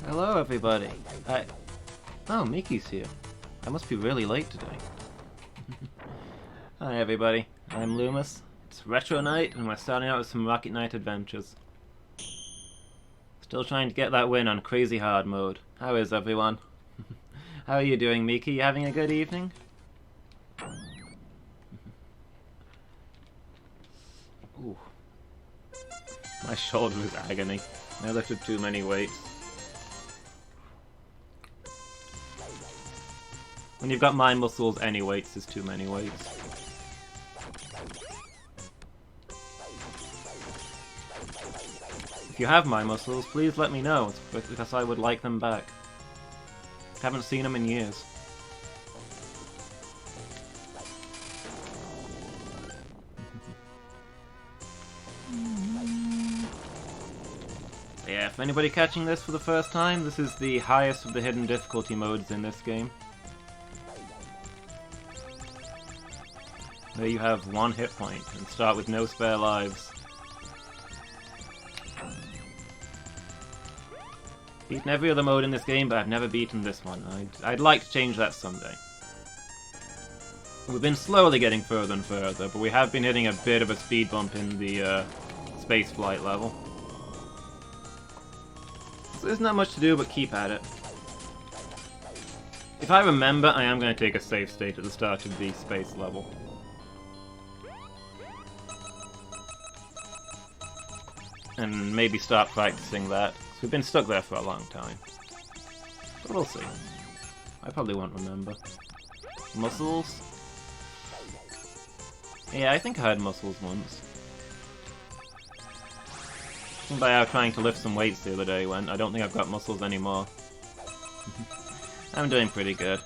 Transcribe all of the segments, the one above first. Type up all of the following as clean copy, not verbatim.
Hello, everybody. Oh, Miki's here. I must be really late today. Hi, everybody. I'm Lumus. It's Retro Night, and we're starting out with some Rocket Knight adventures. Still trying to get that win on Crazy Hard mode. How is everyone? How are you doing, Miki? You having a good evening? Ooh. My shoulder is agony. I lifted too many weights. When you've got my muscles, any weights is too many weights. If you have my muscles, please let me know, because I would like them back. Haven't seen them in years. Yeah, if anybody catching this for the first time, this is the highest of the hidden difficulty modes in this game. Where you have 1 hit point and start with no spare lives. Beaten every other mode in this game, but I've never beaten this one. I'd like to change that someday. We've been slowly getting further and further, but we have been hitting a bit of a speed bump in the space flight level. So there's not much to do but keep at it. If I remember, I am going to take a save state at the start of the space level. And maybe start practicing that. So we've been stuck there for a long time. But we'll see. I probably won't remember. Muscles? Yeah, I think I had muscles once. By how trying to lift some weights the other day went, I don't think I've got muscles anymore. I'm doing pretty good.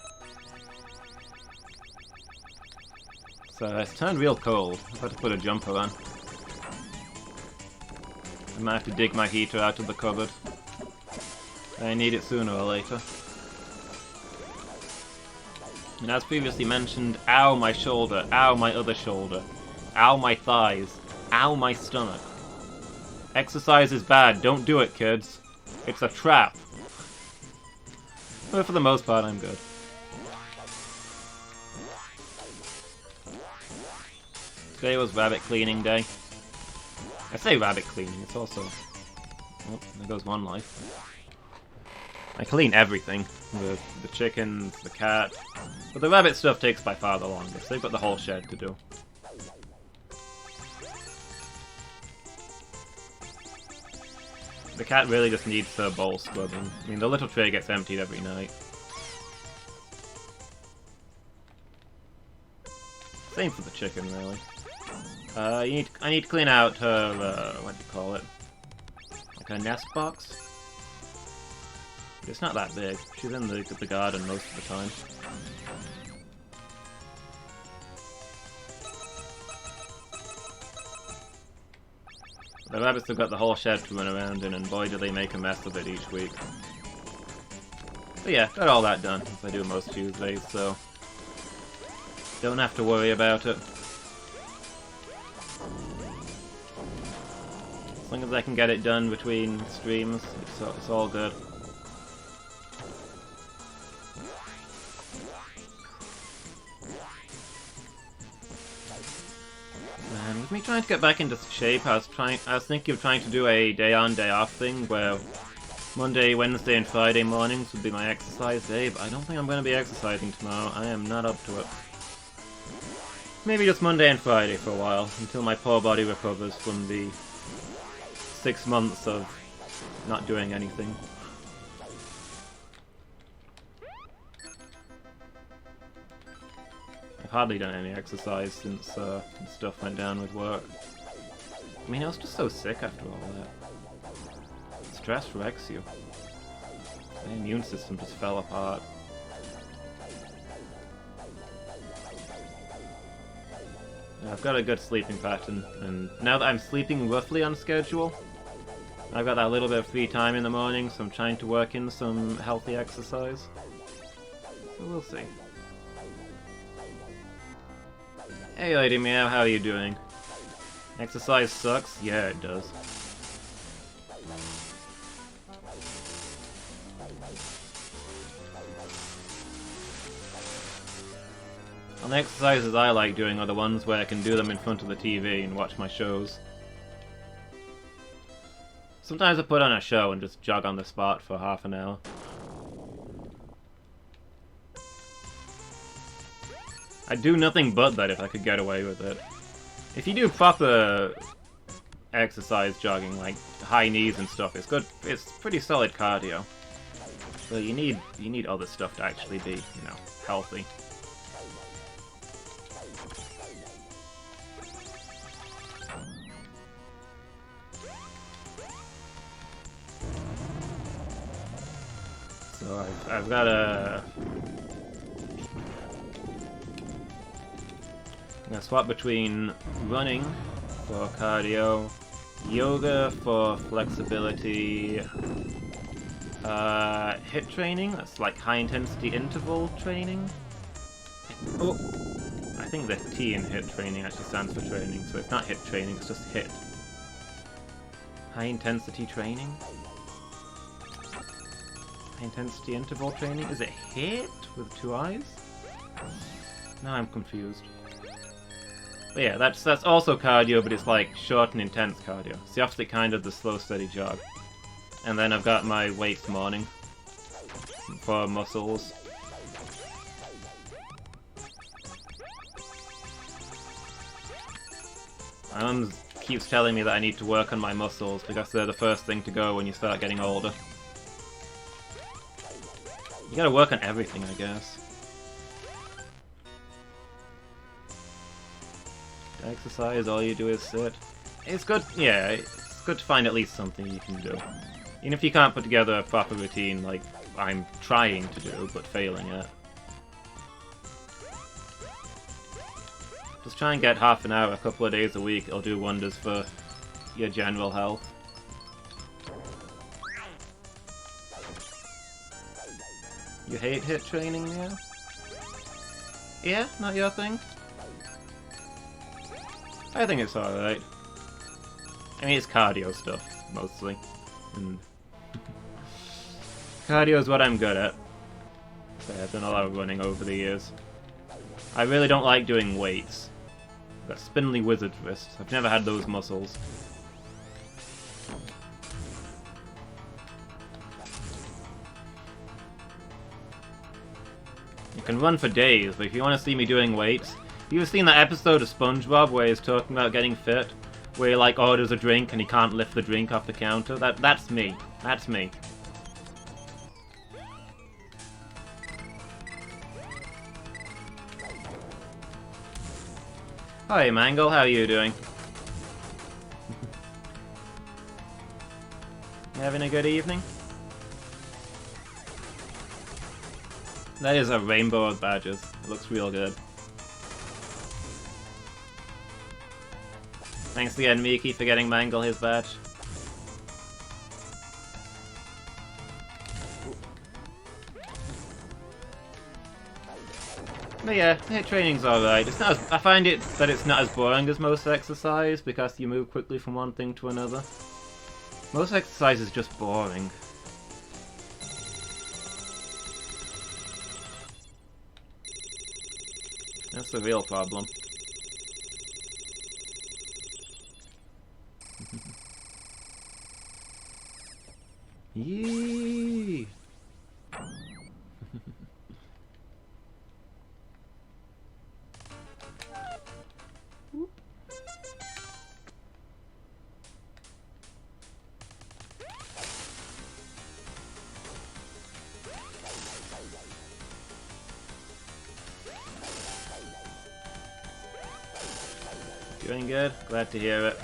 So it's turned real cold. I've got to put a jumper on. I might have to dig my heater out of the cupboard. I need it sooner or later. And as previously mentioned, ow my shoulder, ow my other shoulder, ow my thighs, ow my stomach. Exercise is bad, don't do it, kids. It's a trap. But for the most part, I'm good. Today was rabbit cleaning day. I say rabbit cleaning, it's also... Oh, there goes one life. I clean everything. The chickens, the cat... But the rabbit stuff takes by far the longest. They've got the whole shed to do. The cat really just needs a bowl scrubbing. I mean, the little tray gets emptied every night. Same for the chicken, really. I need to clean out her, what do you call it? Like her nest box? It's not that big. She's in the garden most of the time. The rabbits have got the whole shed to run around in, and boy do they make a mess of it each week. But yeah, got all that done, as I do most Tuesdays, so... Don't have to worry about it. As long as I can get it done between streams, it's all good. And with me trying to get back into shape, I was thinking of trying to do a day-on, day-off thing, where Monday, Wednesday, and Friday mornings would be my exercise day, but I don't think I'm going to be exercising tomorrow. I am not up to it. Maybe just Monday and Friday for a while, until my poor body recovers from the 6 months of not doing anything. I've hardly done any exercise since stuff went down with work. I mean, I was just so sick after all that. Stress wrecks you. My immune system just fell apart. I've got a good sleeping pattern, and now that I'm sleeping roughly on schedule, I've got that little bit of free time in the morning, so I'm trying to work in some healthy exercise. So we'll see. Hey Lady Meow, how are you doing? Exercise sucks? Yeah, it does. And the exercises I like doing are the ones where I can do them in front of the TV and watch my shows. Sometimes I put on a show and just jog on the spot for half an hour. I'd do nothing but that if I could get away with it. If you do proper exercise jogging, like high knees and stuff, it's good. It's pretty solid cardio. But you need other stuff to actually be, you know, healthy. So I've got a... I'm gonna swap between running for cardio, yoga for flexibility, HIIT training, that's like high intensity interval training. Oh, I think the T in HIIT training actually stands for training, so it's not HIIT training, it's just HIIT. High intensity training? High intensity interval training? Is it HIIT with 2 eyes? Now I'm confused. But yeah, that's also cardio, but it's like short and intense cardio. It's the opposite kind of the slow, steady jog. And then I've got my weights morning for muscles. My mum keeps telling me that I need to work on my muscles because they're the first thing to go when you start getting older. You gotta work on everything, I guess. Exercise, all you do is sit. It's good, yeah, it's good to find at least something you can do. Even if you can't put together a proper routine like I'm trying to do, but failing at. Just try and get half an hour a couple of days a week, it'll do wonders for your general health. You hate HIIT training, yeah? Yeah? Not your thing? I think it's alright. I mean, it's cardio stuff, mostly. And cardio is what I'm good at. So I've done a lot of running over the years. I really don't like doing weights. I've got spindly wizard wrists. I've never had those muscles. You can run for days, but if you want to see me doing weights, you've seen that episode of SpongeBob where he's talking about getting fit? Where he like orders a drink and he can't lift the drink off the counter? That's me. That's me. Hi Mangle, how are you doing? You having a good evening? That is a rainbow of badges. It looks real good. Thanks again, Miki, for getting Mangle his badge. But yeah, HIIT training's alright. It's not as, I find it that it's not as boring as most exercise because you move quickly from one thing to another. Most exercise is just boring. That's the real problem. Yee! Doing good? Glad to hear it.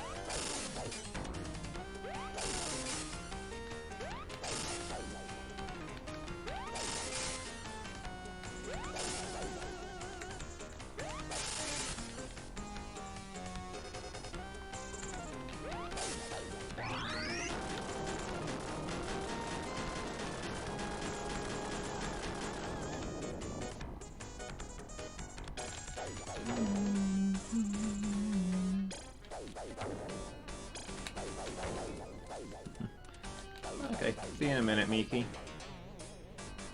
Okay, see you in a minute, Miki.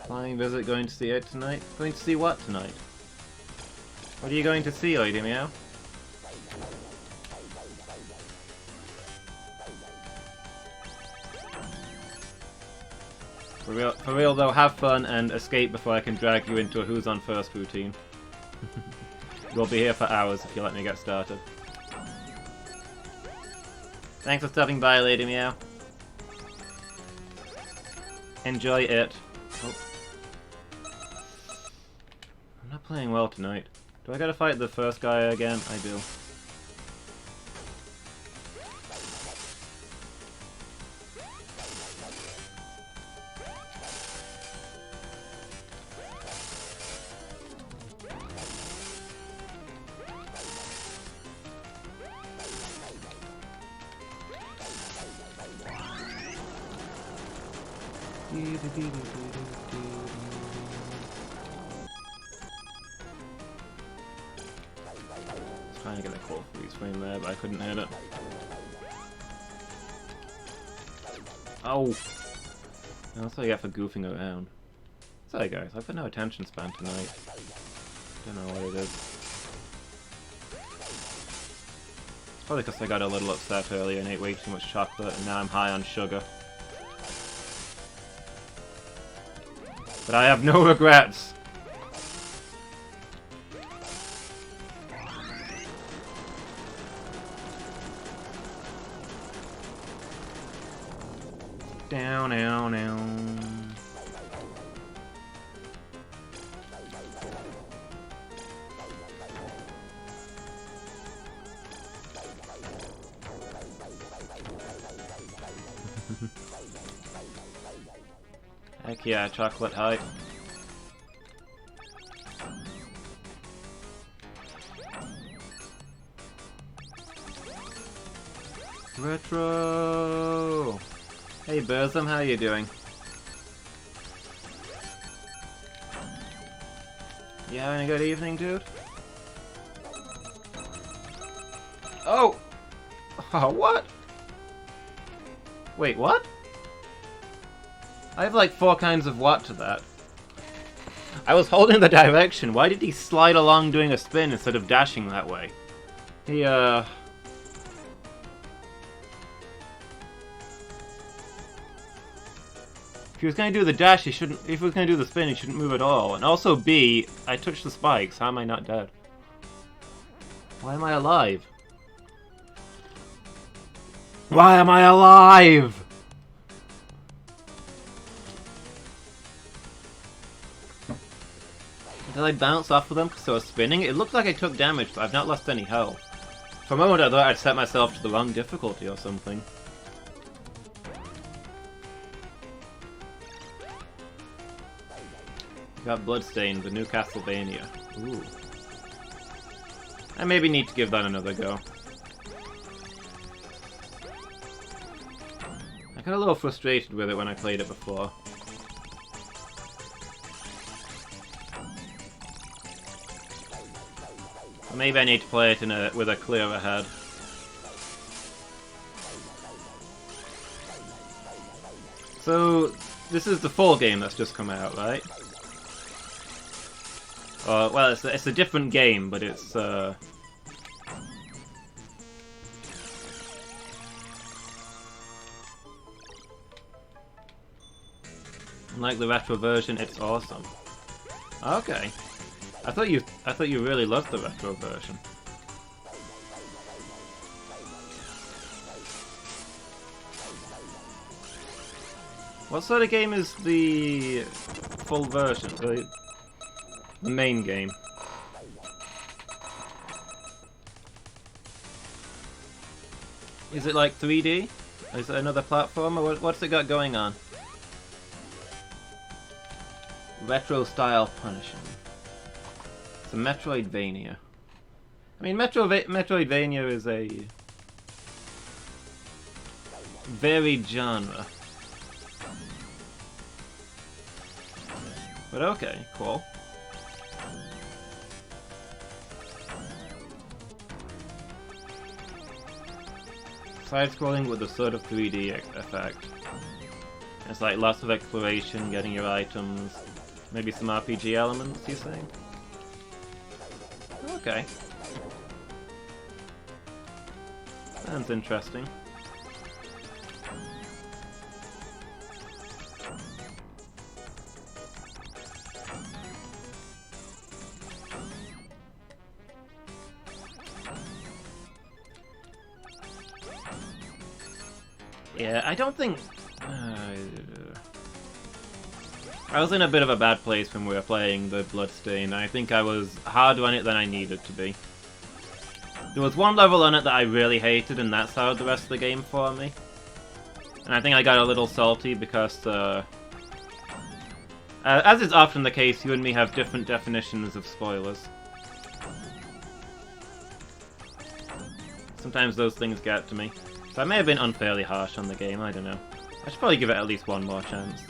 Flying visit, going to see it tonight? Going to see what tonight? What are you going to see, Lady Meow? For real though, have fun and escape before I can drag you into a Who's on First routine. We'll be here for hours if you let me get started. Thanks for stopping by, Lady Meow. Enjoy it. Oh. I'm not playing well tonight. Do I gotta fight the first guy again? I do. Trying to get a cool freeze frame there, but I couldn't hit it. Oh! That's what I get for goofing around. Sorry guys, I've got no attention span tonight. Don't know what it is. It's probably because I got a little upset earlier and ate way too much chocolate, and now I'm high on sugar. But I have no regrets! Down, down, down. Heck yeah, chocolate hype. Retro! Hey Burzum, how you doing? You having a good evening, dude? Oh! Oh, what? Wait, what? I have like 4 kinds of what to that. I was holding the direction. Why did he slide along doing a spin instead of dashing that way? He, If he was gonna do the dash, he shouldn't. If he was gonna do the spin, he shouldn't move at all. And also, B, I touched the spikes. How am I not dead? Why am I alive? Why am I alive? Did I bounce off of them because I was spinning? It looked like I took damage, but I've not lost any health. For a moment, I thought I'd set myself to the wrong difficulty or something. Got Bloodstained, the new Castlevania. Ooh. I maybe need to give that another go. I got a little frustrated with it when I played it before. Maybe I need to play it with a clearer head. So, this is the full game that's just come out, right? Well, it's a different game, but it's like the retro version, it's awesome. Okay, I thought you really loved the retro version. What sort of game is the full version? The main game. Is it like 3D? Is it another platformer? What's it got going on? Retro style punishing. It's a Metroidvania. I mean, Metroidvania is a varied genre. But okay, cool. Side-scrolling with a sort of 3D effect. It's like lots of exploration, getting your items, maybe some RPG elements, you think? Okay. Sounds interesting. Yeah, I don't think... I was in a bit of a bad place when we were playing the Bloodstain. I think I was harder on it than I needed to be. There was one level on it that I really hated, and that soured the rest of the game for me. And I think I got a little salty because, as is often the case, you and me have different definitions of spoilers. Sometimes those things get to me. So I may have been unfairly harsh on the game, I don't know. I should probably give it at least one more chance.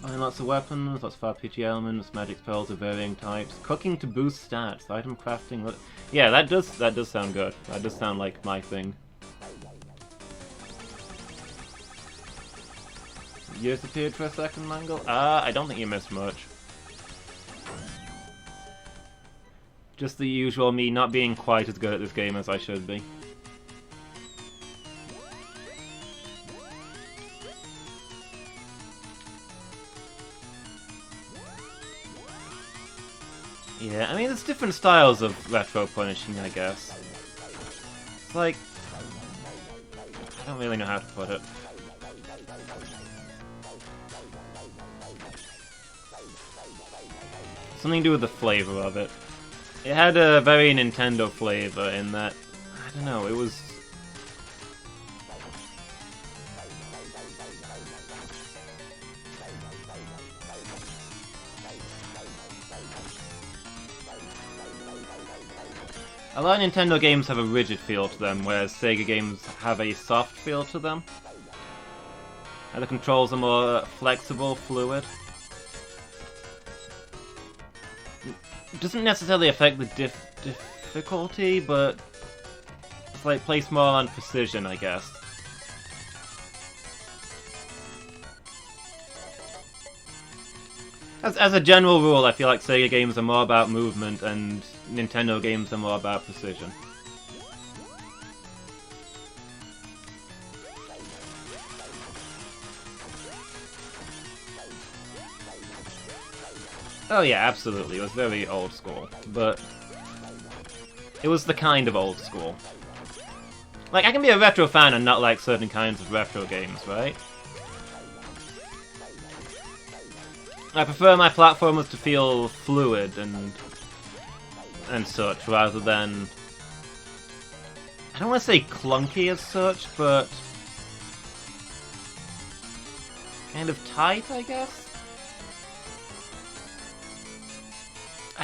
Buying lots of weapons, lots of RPG elements, magic spells of varying types, cooking to boost stats, item crafting. Yeah, that does sound good. That does sound like my thing. You disappeared for a second, Mangle? I don't think you missed much. Just the usual me not being quite as good at this game as I should be. Yeah, I mean, there's different styles of retro punishing, I guess. It's like... I don't really know how to put it. Something to do with the flavor of it. It had a very Nintendo flavor in that, I don't know, it was... A lot of Nintendo games have a rigid feel to them, whereas Sega games have a soft feel to them. And the controls are more flexible, fluid. It doesn't necessarily affect the difficulty, but it's like placed more on precision, I guess. As a general rule, I feel like Sega games are more about movement and Nintendo games are more about precision. Oh yeah, absolutely. It was very old school, but it was the kind of old school. Like, I can be a retro fan and not like certain kinds of retro games, right? I prefer my platformers to feel fluid and such, rather than... I don't want to say clunky as such, but... kind of tight, I guess?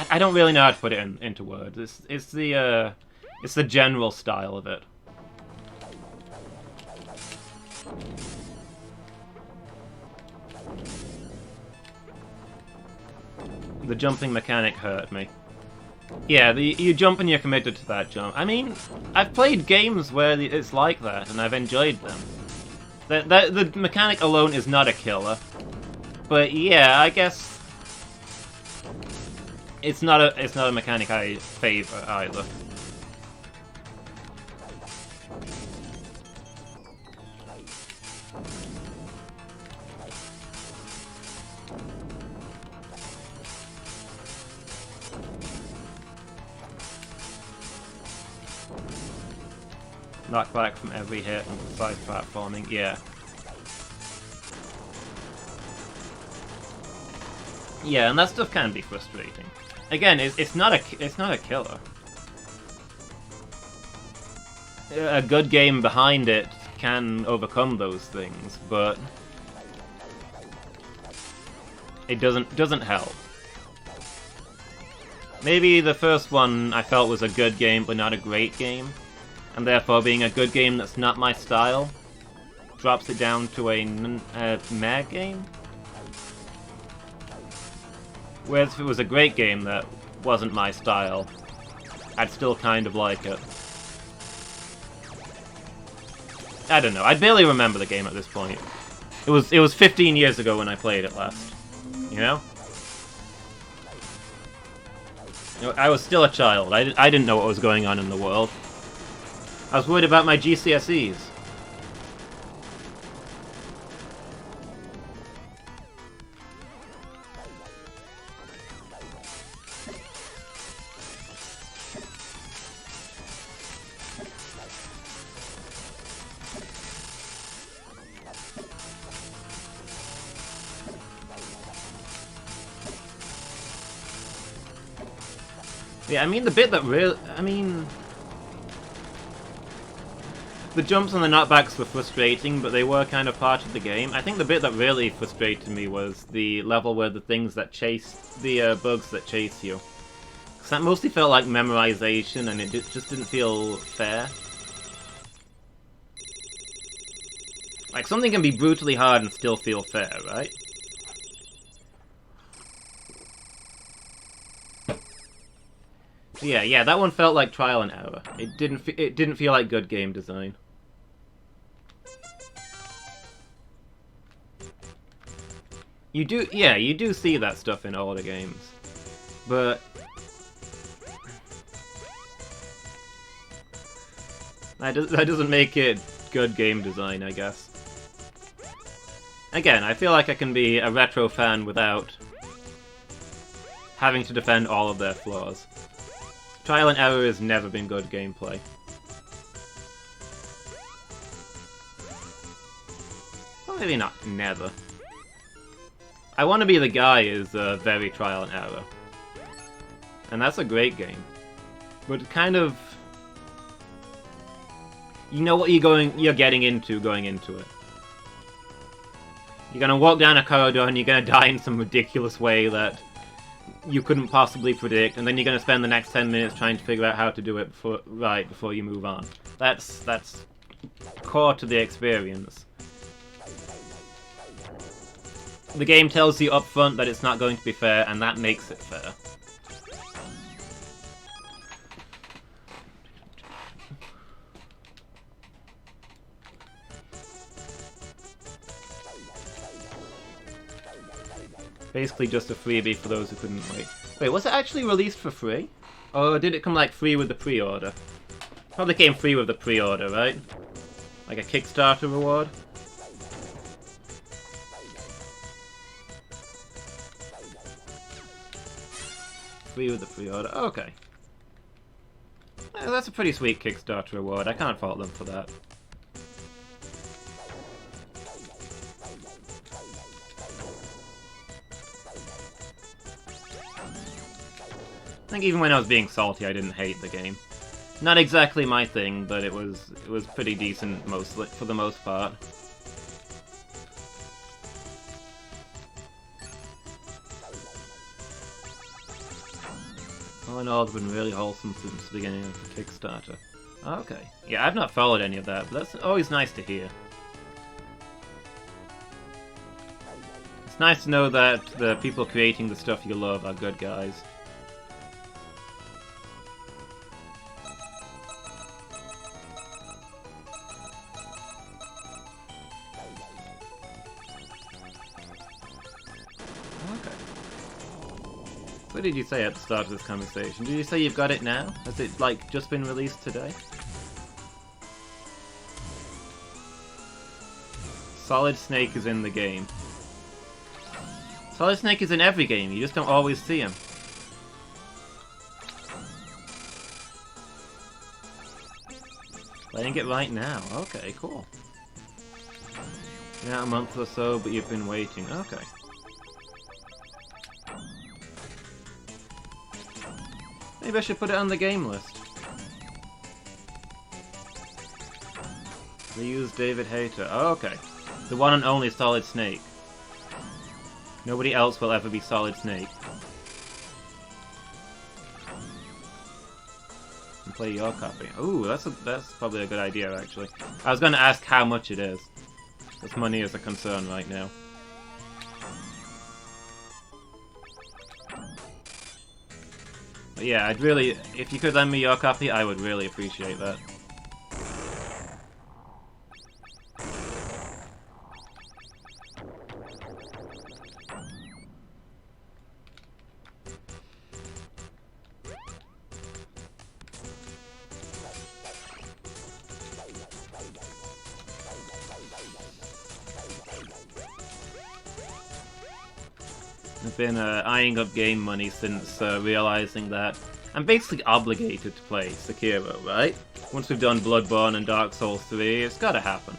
I don't really know how to put it into words. It's the general style of it. The jumping mechanic hurt me. Yeah, you jump and you're committed to that jump. I mean, I've played games where it's like that, and I've enjoyed them. The mechanic alone is not a killer. But yeah, I guess... It's not a mechanic I favor either. Knockback from every hit and precise platforming, yeah. Yeah, and that stuff can be frustrating. Again, it's not a killer. A good game behind it can overcome those things, but it doesn't help. Maybe the first one I felt was a good game, but not a great game, and therefore being a good game that's not my style drops it down to a meh game. Whereas if it was a great game that wasn't my style, I'd still kind of like it. I don't know. I barely remember the game at this point. It was 15 years ago when I played it last. You know? I was still a child. I didn't know what was going on in the world. I was worried about my GCSEs. Yeah, I mean, the bit that really... I mean... The jumps and the knockbacks were frustrating, but they were kind of part of the game. I think the bit that really frustrated me was the level where the things that chase... the bugs that chase you. Because that mostly felt like memorization, and it just didn't feel fair. Like, something can be brutally hard and still feel fair, right? Yeah, that one felt like trial and error. It didn't feel like good game design. You do see that stuff in older games. But that doesn't make it good game design, I guess. Again, I feel like I can be a retro fan without having to defend all of their flaws. Trial and error has never been good gameplay. Well, maybe not never. I Want to Be the Guy is very trial and error. And that's a great game. But kind of... You know what you're getting into going into it. You're gonna walk down a corridor and you're gonna die in some ridiculous way that you couldn't possibly predict, and then you're going to spend the next 10 minutes trying to figure out how to do it before you move on. That's core to the experience. The game tells you up front that it's not going to be fair, and that makes it fair. Basically just a freebie for those who couldn't wait. Wait, was it actually released for free? Or did it come like free with the pre-order? Probably came free with the pre-order, right? Like a Kickstarter reward? Free with the pre-order, okay. That's a pretty sweet Kickstarter reward, I can't fault them for that. I think even when I was being salty, I didn't hate the game. Not exactly my thing, but it was pretty decent for the most part. All in all, it's been really wholesome since the beginning of the Kickstarter. Okay. Yeah, I've not followed any of that, but that's always nice to hear. It's nice to know that the people creating the stuff you love are good guys. What did you say at the start of this conversation? Did you say you've got it now? Has it, like, just been released today? Solid Snake is in the game. Solid Snake is in every game, you just don't always see him. Playing it right now. Okay, cool. Yeah, a month or so, but you've been waiting. Okay. Maybe I should put it on the game list. They use David Hayter. Oh, okay. The one and only Solid Snake. Nobody else will ever be Solid Snake. And play your copy. Ooh, that's probably a good idea, actually. I was going to ask how much it is. Because money is a concern right now. But yeah, I'd really... If you could lend me your copy, I would really appreciate that. I've been eyeing up game money since realizing that I'm basically obligated to play Sekiro, right? Once we've done Bloodborne and Dark Souls 3, it's gotta happen.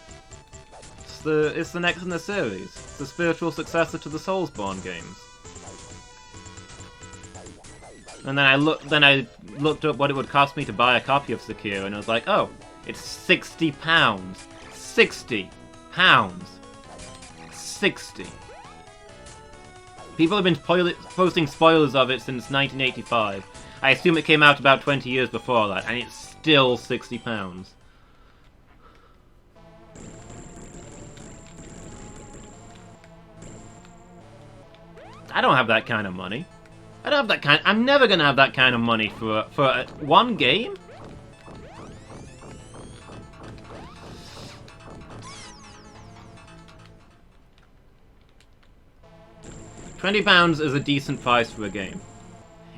It's the next in the series. It's the spiritual successor to the Soulsborne games. And then I looked up what it would cost me to buy a copy of Sekiro, and I was like, oh, it's £60. £60. 60. People have been posting spoilers of it since 1985. I assume it came out about 20 years before that, and it's still £60. I don't have that kind of money. I don't have that kind. I'm never gonna have that kind of money for one game. £20 is a decent price for a game.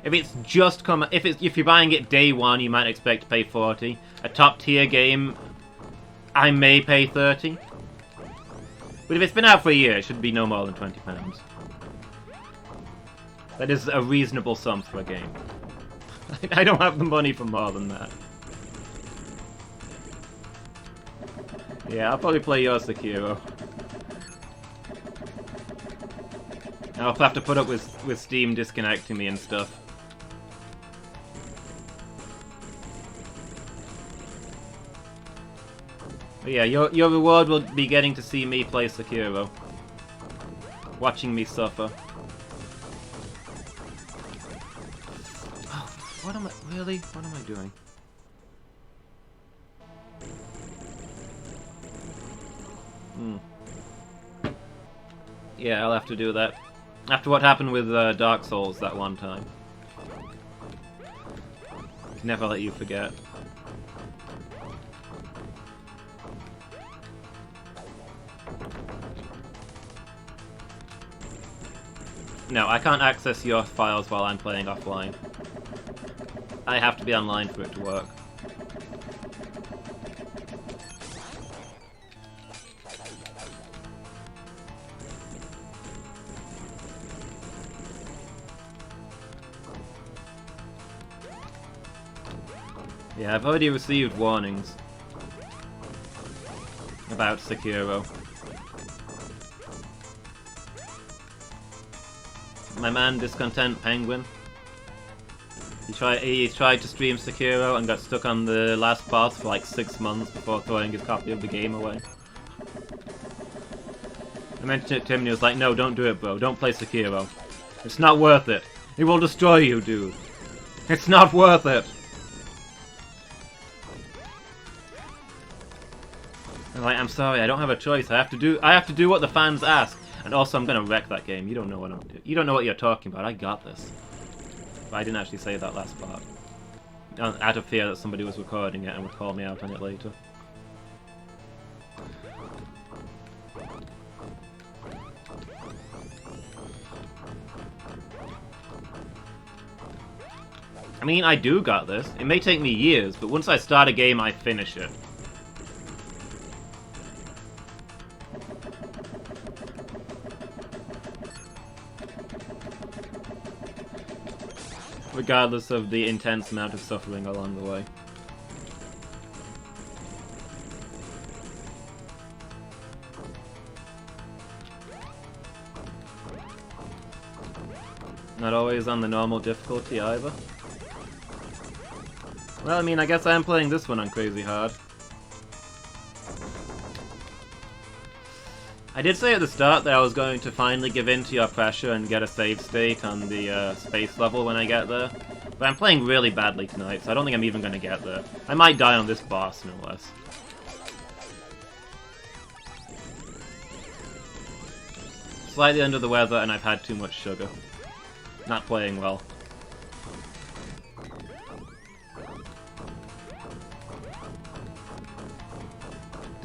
If it's just if you're buying it day one, you might expect to pay 40. A top tier game, I may pay 30. But if it's been out for a year, it should be no more than £20. That is a reasonable sum for a game. I don't have the money for more than that. Yeah, I'll probably play your Sekiro. I'll have to put up with Steam disconnecting me and stuff. But yeah, your reward will be getting to see me play Sekiro. Watching me suffer. Oh, what am I... Really? What am I doing? Yeah, I'll have to do that. After what happened with Dark Souls that one time. Never let you forget. No, I can't access your files while I'm playing offline. I have to be online for it to work. Yeah, I've already received warnings about Sekiro. My man Discontent Penguin. He tried to stream Sekiro and got stuck on the last boss for like 6 months before throwing his copy of the game away. I mentioned it to him and he was like, no, don't do it, bro. Don't play Sekiro. It's not worth it. It will destroy you, dude. It's not worth it. I'm like, I'm sorry, I don't have a choice. I have to do what the fans ask. And also, I'm gonna wreck that game. You don't know what I'm doing. You don't know what you're talking about. I got this. But I didn't actually say that last part. Out of fear that somebody was recording it and would call me out on it later. I mean, I do got this. It may take me years, but once I start a game, I finish it. Regardless of the intense amount of suffering along the way. Not always on the normal difficulty either. Well, I mean, I guess I am playing this one on crazy hard. I did say at the start that I was going to finally give in to your pressure and get a save state on the space level when I get there. But I'm playing really badly tonight, so I don't think I'm even going to get there. I might die on this boss, no less. Slightly under the weather and I've had too much sugar. Not playing well.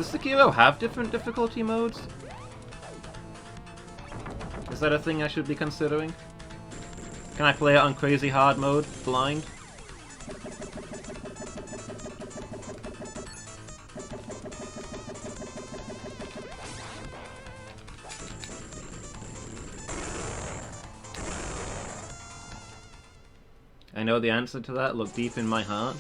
Does Sekiro have different difficulty modes? Is that a thing I should be considering? Can I play it on crazy hard mode, blind? I know the answer to that. Look deep in my heart.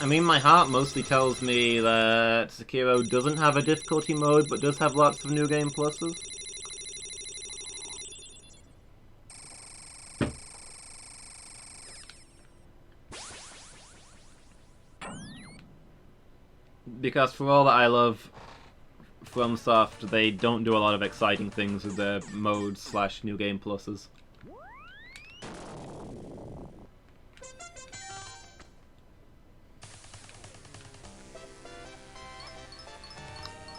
I mean, my heart mostly tells me that Sekiro doesn't have a difficulty mode, but does have lots of new game pluses. Because for all that I love FromSoft, they don't do a lot of exciting things with their modes / new game pluses.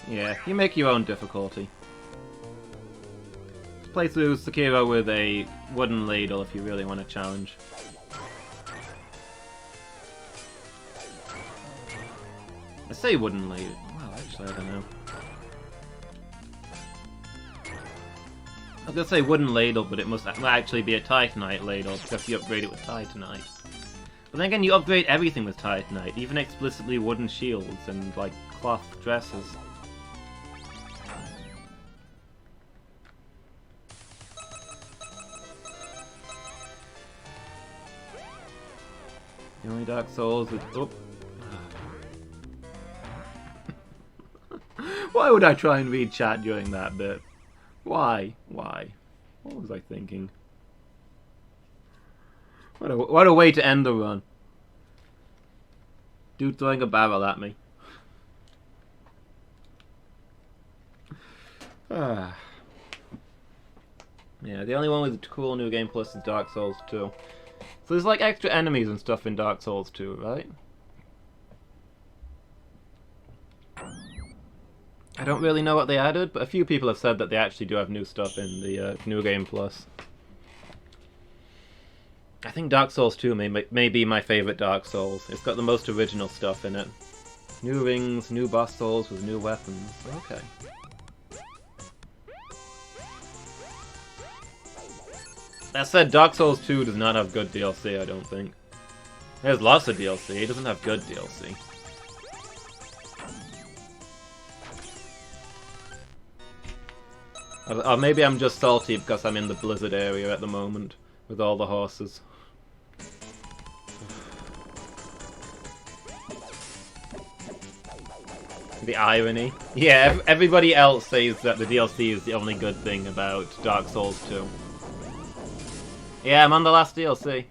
Yeah, you make your own difficulty. Play through Sekiro with a wooden ladle if you really want a challenge. I say wooden ladle. Well, actually, I don't know. I was gonna say wooden ladle, but it must actually be a Titanite ladle because you upgrade it with Titanite. But then again, you upgrade everything with Titanite, even explicitly wooden shields and, like, cloth dresses. The only Dark Souls with... Oh. Why would I try and read chat during that bit? Why? Why? What was I thinking? What a way to end the run. Dude throwing a barrel at me. Yeah, the only one with cool new game plus is Dark Souls 2. So there's like extra enemies and stuff in Dark Souls 2, right? I don't really know what they added, but a few people have said that they actually do have new stuff in the New Game Plus. I think Dark Souls 2 may be my favourite Dark Souls. It's got the most original stuff in it. New rings, new boss souls with new weapons. Okay. That said, Dark Souls 2 does not have good DLC, I don't think. It has lots of DLC, it doesn't have good DLC. Or maybe I'm just salty because I'm in the Blizzard area at the moment, with all the horses. The irony. Yeah, everybody else says that the DLC is the only good thing about Dark Souls 2. Yeah, I'm on the last DLC.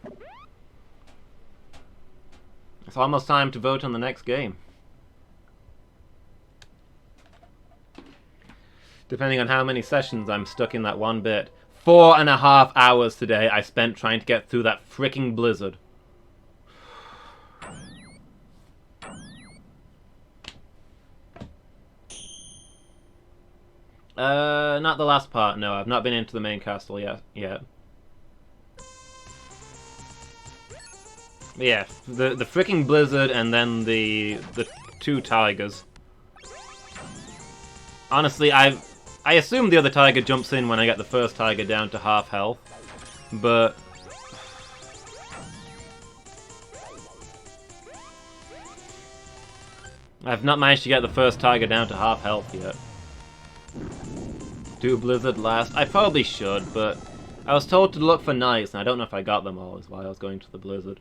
It's almost time to vote on the next game. Depending on how many sessions I'm stuck in that one bit. 4.5 hours today I spent trying to get through that fricking Blizzard. Not the last part, no. I've not been into the main castle yet. Yeah, the fricking Blizzard and then the 2 tigers. Honestly, I assume the other tiger jumps in when I get the first tiger down to half health, but... I've not managed to get the first tiger down to half health yet. Do Blizzard last? I probably should, but I was told to look for knights, and I don't know if I got them all, is why I was going to the Blizzard.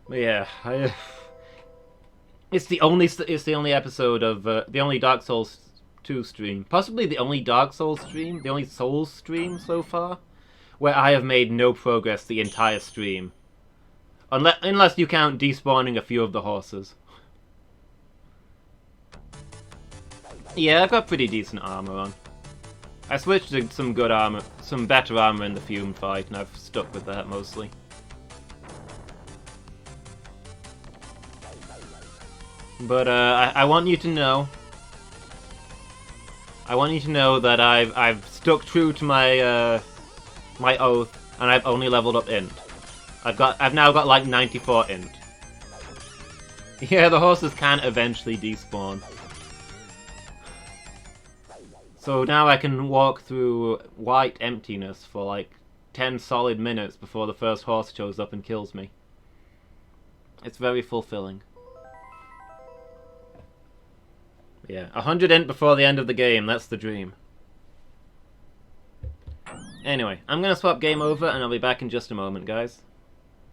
But yeah, it's the only episode of the only Dark Souls 2 stream, possibly the only Dark Souls stream, the only Souls stream so far, where I have made no progress the entire stream, unless you count despawning a few of the horses. Yeah, I've got pretty decent armor on. I switched to some good armor, some better armor in the Fume fight, and I've stuck with that mostly. But I want you to know. I want you to know that I've stuck true to my my oath, and I've only leveled up int. I've now got like 94 int. Yeah, the horses can eventually despawn. So now I can walk through white emptiness for like 10 solid minutes before the first horse shows up and kills me. It's very fulfilling. Yeah, 100 int before the end of the game, that's the dream. Anyway, I'm gonna swap game over and I'll be back in just a moment, guys.